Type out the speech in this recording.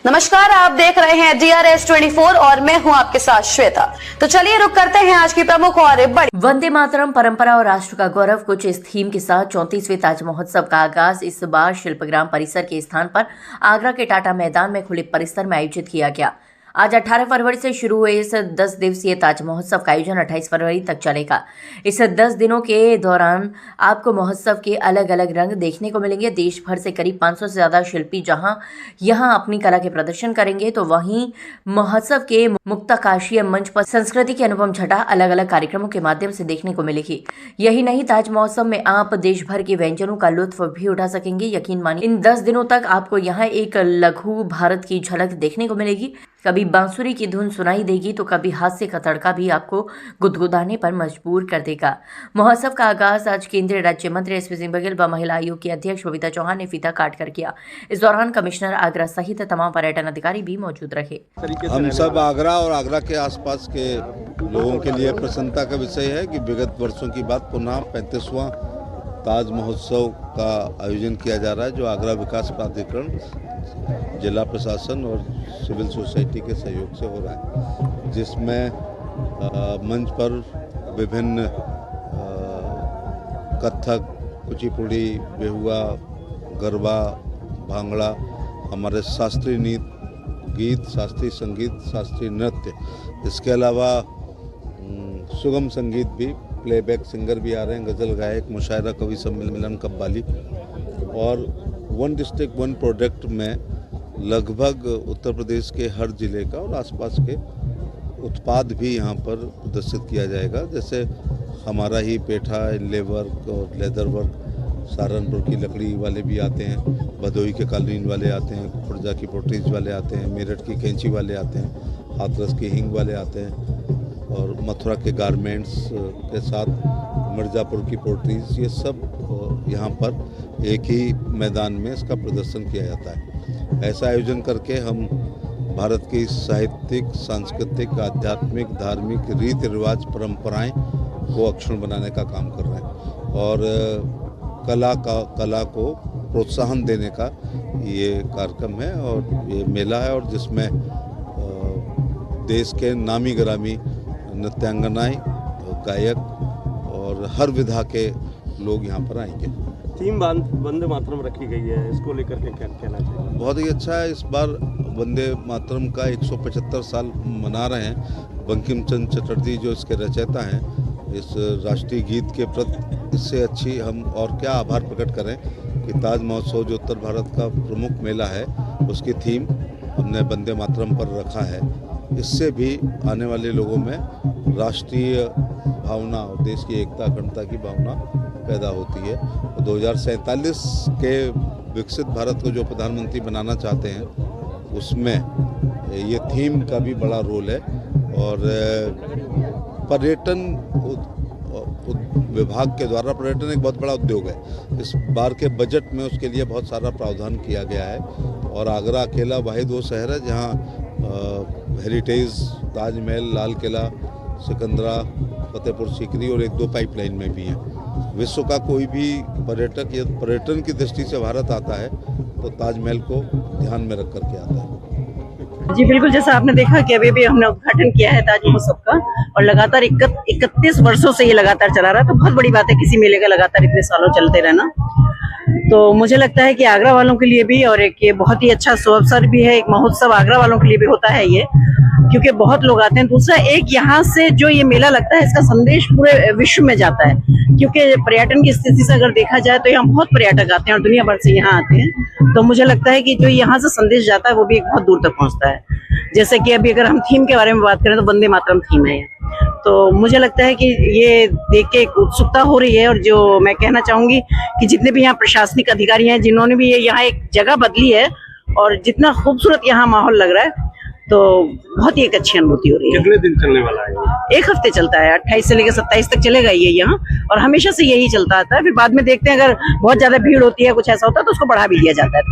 नमस्कार, आप देख रहे हैं DRS 24 और मैं हूं आपके साथ श्वेता। तो चलिए रुक करते हैं आज की प्रमुख और बड़ी वंदे मातरम परंपरा और राष्ट्र का गौरव कुछ इस थीम के साथ 34वें ताज महोत्सव का आगाज इस बार शिल्पग्राम परिसर के स्थान पर आगरा के टाटा मैदान में खुले परिसर में आयोजित किया गया। आज 18 फरवरी से शुरू हुए इस 10 दिवसीय ताज महोत्सव का आयोजन 28 फरवरी तक चलेगा। इस 10 दिनों के दौरान आपको महोत्सव के अलग अलग रंग देखने को मिलेंगे। देश भर से करीब 500 से ज्यादा शिल्पी जहां यहां अपनी कला के प्रदर्शन करेंगे, तो वहीं महोत्सव के मुक्ताकाशीय मंच पर संस्कृति की अनुपम छटा अलग अलग कार्यक्रमों के माध्यम से देखने को मिलेगी। यही नहीं, ताज महोत्सव में आप देश भर के व्यंजनों का लुत्फ भी उठा सकेंगे। यकीन मानिए, इन 10 दिनों तक आपको यहाँ एक लघु भारत की झलक देखने को मिलेगी। कभी बांसुरी की धुन सुनाई देगी तो कभी हास्य का तड़का भी आपको गुदगुदाने पर मजबूर कर देगा। महोत्सव का आगाज आज केंद्रीय राज्य मंत्री SP सिंह बघेल व महिला आयोग की अध्यक्ष बबीता चौहान ने फीता काट कर किया। इस दौरान कमिश्नर आगरा सहित तमाम पर्यटन अधिकारी भी मौजूद रहे। हम सब आगरा और आगरा के आसपास के लोगों के लिए प्रसन्नता का विषय है कि विगत वर्षों की बात पुनः 35वां ताज महोत्सव का आयोजन किया जा रहा है, जो आगरा विकास प्राधिकरण, जिला प्रशासन और सिविल सोसाइटी के सहयोग से हो रहा है, जिसमें मंच पर विभिन्न कथक, कुचिपुड़ी, बेहुआ, गरबा, भांगड़ा, हमारे शास्त्रीय गीत, शास्त्रीय संगीत, शास्त्रीय नृत्य, इसके अलावा सुगम संगीत भी, प्लेबैक सिंगर भी आ रहे हैं, गज़ल गायक, मुशायरा, कवि सम्मेलन, कव्वाली, और वन डिस्ट्रिक्ट वन प्रोडक्ट में लगभग उत्तर प्रदेश के हर जिले का और आसपास के उत्पाद भी यहाँ पर प्रदर्शित किया जाएगा। जैसे हमारा ही पेठा, लेवर्क और लेदर वर्क, सहारनपुर की लकड़ी वाले भी आते हैं, भदोही के कालीन वाले आते हैं, खुर्जा की पोट्रीज वाले आते हैं, मेरठ की कैंची वाले आते हैं, हाथरस की हिंग वाले आते हैं, और मथुरा के गारमेंट्स के साथ मिर्ज़ापुर की पोट्रीज, ये सब यहाँ पर एक ही मैदान में इसका प्रदर्शन किया जाता है। ऐसा आयोजन करके हम भारत की साहित्यिक, सांस्कृतिक, आध्यात्मिक, धार्मिक रीति रिवाज, परंपराएं को अक्षुण्ण बनाने का काम कर रहे हैं, और कला को प्रोत्साहन देने का ये कार्यक्रम है और ये मेला है, और जिसमें देश के नामी गिरामी नृत्यांगनाएं, गायक और हर विधा के लोग यहाँ पर आएंगे। थीम वंदे मातरम रखी गई है, इसको लेकर के क्या कहना चाहिए? बहुत ही अच्छा है। इस बार वंदे मातरम का 175 साल मना रहे हैं। बंकिम चंद्र चटर्जी जो इसके रचयिता हैं, इस राष्ट्रीय गीत के प्रति इससे अच्छी हम और क्या आभार प्रकट करें कि ताज महोत्सव जो उत्तर भारत का प्रमुख मेला है, उसकी थीम हमने वंदे मातरम पर रखा है। इससे भी आने वाले लोगों में राष्ट्रीय भावना और देश की एकता, अखंडता की भावना पैदा होती है। 2047 के विकसित भारत को जो प्रधानमंत्री बनाना चाहते हैं, उसमें ये थीम का भी बड़ा रोल है, और पर्यटन विभाग के द्वारा पर्यटन एक बहुत बड़ा उद्योग है। इस बार के बजट में उसके लिए बहुत सारा प्रावधान किया गया है, और आगरा अकेला वाहिद वो शहर है जहाँ हेरिटेज, ताजमहल, लाल किला, सिकंदरा, फतेहपुर सीकरी और 1-2 पाइपलाइन में भी हैं। विश्व का कोई भी पर्यटक या पर्यटन की दृष्टि से भारत आता है तो ताजमहल को ध्यान में रख करके आता है। जी बिल्कुल, जैसा आपने देखा कि अभी हमने उद्घाटन किया है ताज महोत्सव का, और लगातार 31 वर्षों से ये लगातार चला रहा है। तो बहुत बड़ी बात है किसी मेले का लगातार इतने सालों चलते रहना। तो मुझे लगता है कि आगरा वालों के लिए भी, और एक ये बहुत ही अच्छा अवसर भी है, एक महोत्सव आगरा वालों के लिए भी होता है ये, क्योंकि बहुत लोग आते हैं। दूसरा, एक यहाँ से जो ये मेला लगता है, इसका संदेश पूरे विश्व में जाता है, क्योंकि पर्यटन की स्थिति से अगर देखा जाए तो यहाँ बहुत पर्यटक आते हैं और दुनिया भर से यहाँ आते हैं। तो मुझे लगता है कि जो यहाँ से संदेश जाता है वो भी बहुत दूर तक पहुँचता है। जैसे कि अभी अगर हम थीम के बारे में बात करें तो वंदे मातरम थीम है, तो मुझे लगता है कि ये देख के एक उत्सुकता हो रही है। और जो मैं कहना चाहूंगी कि जितने भी यहाँ प्रशासनिक अधिकारी हैं, जिन्होंने भी ये यहाँ एक जगह बदली है, और जितना खूबसूरत यहाँ माहौल लग रहा है, तो बहुत ही एक अच्छी अनुभूति हो रही है। कितने दिन चलने वाला है? 1 हफ्ते चलता है, 28 से लेकर 27 तक चलेगा ये यहाँ, और हमेशा से यही चलता आता है। फिर बाद में देखते हैं, अगर बहुत ज्यादा भीड़ होती है, कुछ ऐसा होता है तो उसको बढ़ा भी दिया जाता है।